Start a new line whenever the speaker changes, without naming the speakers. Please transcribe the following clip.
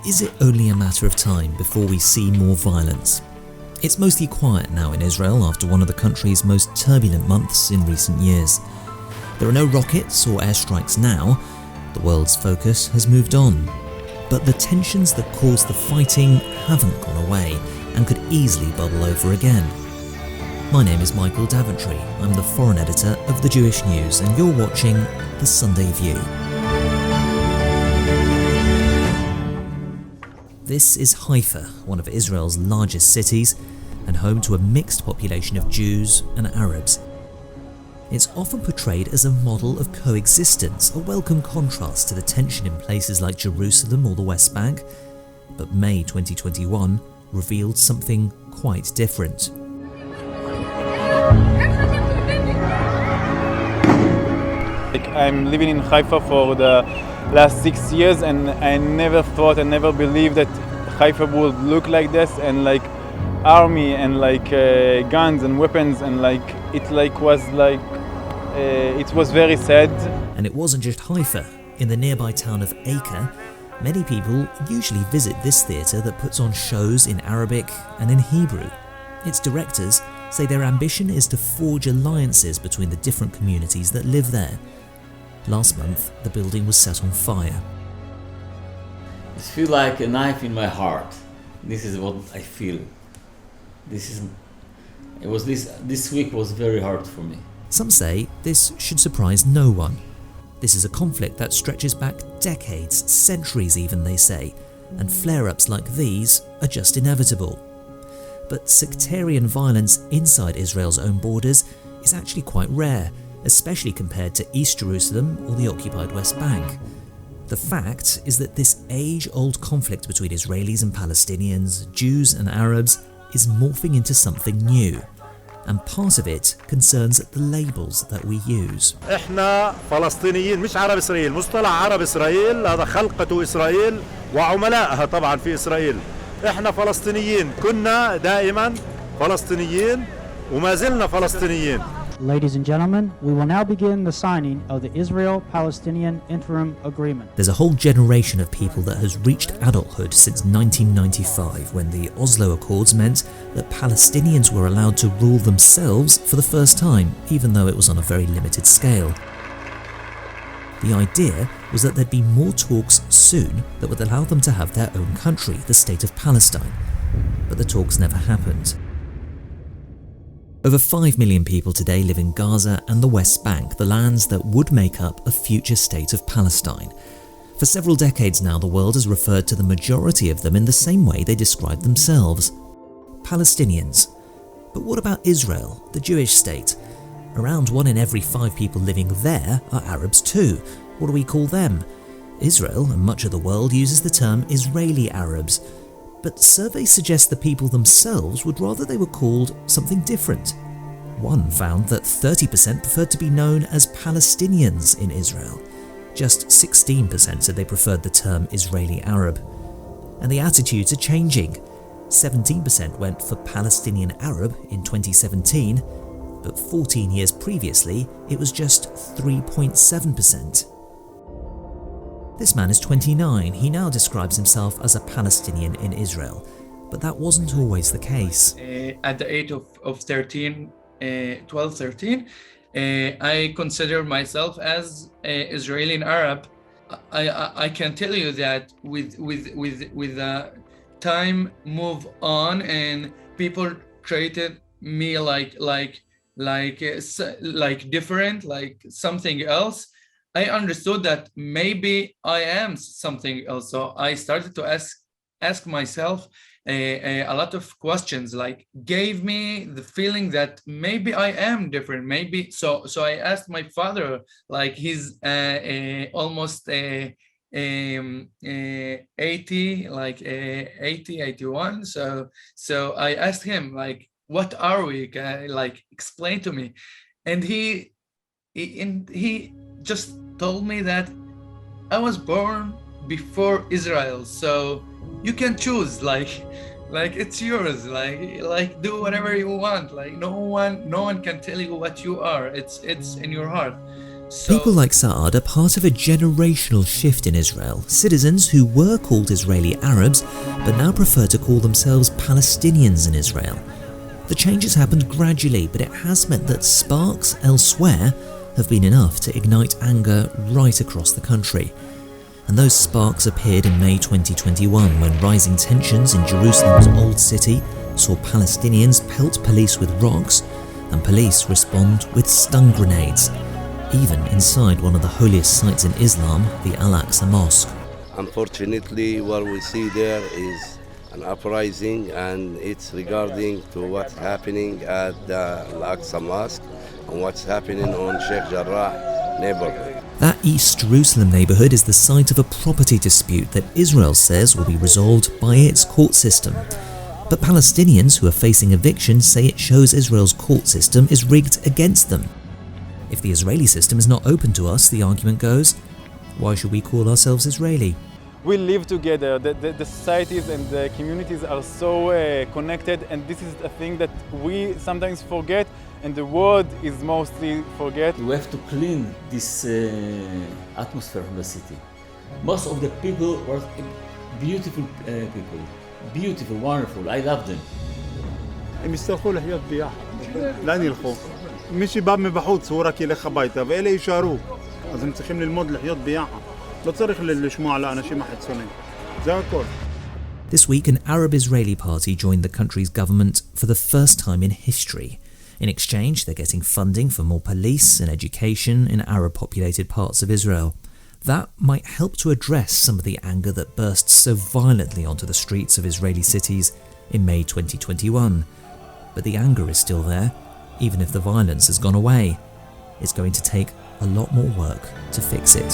is it only a matter of time before we see more violence? It's mostly quiet now in Israel after one of the country's most turbulent months in recent years. There are no rockets or airstrikes now. The world's focus has moved on. But the tensions that caused the fighting haven't gone away and could easily bubble over again. My name is Michael Daventry. I'm the foreign editor of The Jewish News, and you're watching The Sunday View. This is Haifa, one of Israel's largest cities, and home to a mixed population of Jews and Arabs. It's often portrayed as a model of coexistence, a welcome contrast to the tension in places like Jerusalem or the West Bank. But May 2021 revealed something quite different.
I'm living in Haifa for the last 6 years, and I never thought and never believed that Haifa would look like this, and like army and like guns and weapons, and it was very sad.
And it wasn't just Haifa. In the nearby town of Acre, many people usually visit this theatre that puts on shows in Arabic and in Hebrew. Its directors say their ambition is to forge alliances between the different communities that live there. Last month, the building was set on fire.
It feels like a knife in my heart. This is what I feel. This week was very hard for me.
Some say this should surprise no one. This is a conflict that stretches back decades, centuries even, they say, and flare-ups like these are just inevitable. But sectarian violence inside Israel's own borders is actually quite rare, especially compared to East Jerusalem or the occupied West Bank. The fact is that this age-old conflict between Israelis and Palestinians, Jews and Arabs, is morphing into something new. And part of it concerns the labels that we use.
احنا فلسطينيين مش عرب إسرائيل، مصطلح عرب إسرائيل هذا خلقته إسرائيل وعملائها طبعا في إسرائيل. احنا فلسطينيين، كنا دائما فلسطينيين وما زلنا فلسطينيين.
Ladies and gentlemen, we will now begin the signing of the Israel-Palestinian Interim Agreement.
There's a whole generation of people that has reached adulthood since 1995, when the Oslo Accords meant that Palestinians were allowed to rule themselves for the first time, even though it was on a very limited scale. The idea was that there'd be more talks soon that would allow them to have their own country, the state of Palestine. But the talks never happened. Over 5 million people today live in Gaza and the West Bank, the lands that would make up a future state of Palestine. For several decades now, the world has referred to the majority of them in the same way they describe themselves: Palestinians. But what about Israel, the Jewish state? Around 1 in every 5 people living there are Arabs too. What do we call them? Israel and much of the world uses the term Israeli Arabs. But surveys suggest the people themselves would rather they were called something different. One found that 30% preferred to be known as Palestinians in Israel. Just 16% said they preferred the term Israeli Arab. And the attitudes are changing. 17% went for Palestinian Arab in 2017, but 14 years previously it was just 3.7%. This man is 29. He now describes himself as a Palestinian in Israel, but that wasn't always the case.
At the age of 12, 13, I consider myself as Israeli and Arab. I can tell you that with the time move on and people treated me like different, like something else, I understood that maybe I am something else. So I started to ask myself a lot of questions, like gave me the feeling that maybe I am different. Maybe so I asked my father, like he's almost 80, like 80, 81. So I asked him, like, what are we? Like, explain to me. And he just told me that I was born before Israel, so you can choose, like it's yours, like do whatever you want, like no one can tell you what you are. It's in your heart.
People like Saad are part of a generational shift in Israel. Citizens who were called Israeli Arabs, but now prefer to call themselves Palestinians in Israel. The change has happened gradually, but it has meant that sparks elsewhere have been enough to ignite anger right across the country. And those sparks appeared in May 2021 when rising tensions in Jerusalem's Old City saw Palestinians pelt police with rocks and police respond with stun grenades, even inside one of the holiest sites in Islam, the Al-Aqsa Mosque.
Unfortunately, what we see there is an uprising, and it's regarding to what's happening at the Al-Aqsa Mosque and what's happening on Sheikh Jarrah neighborhood.
That East Jerusalem neighbourhood is the site of a property dispute that Israel says will be resolved by its court system. But Palestinians who are facing eviction say it shows Israel's court system is rigged against them. If the Israeli system is not open to us, the argument goes, why should we call ourselves Israeli?
We live together, the societies and the communities are so connected, and this is a thing that we sometimes forget, and the world is mostly forget.
We have to clean this atmosphere of the city. Most of the people were beautiful people, beautiful, wonderful, I love them.
הם יצטרכו לחיות ביחד, לאן ילכו? מי שבא מבחוץ הוא רק ילך הביתה, ואלה יישארו. אז הם צריכים ללמוד לחיות ביחד. לא צריך לשמוע על האנשים החיצוניים. זה הכל.
This week, an Arab-Israeli party joined the country's government for the first time in history. In exchange, they're getting funding for more police and education in Arab-populated parts of Israel. That might help to address some of the anger that burst so violently onto the streets of Israeli cities in May 2021. But the anger is still there, even if the violence has gone away. It's going to take a lot more work to fix it.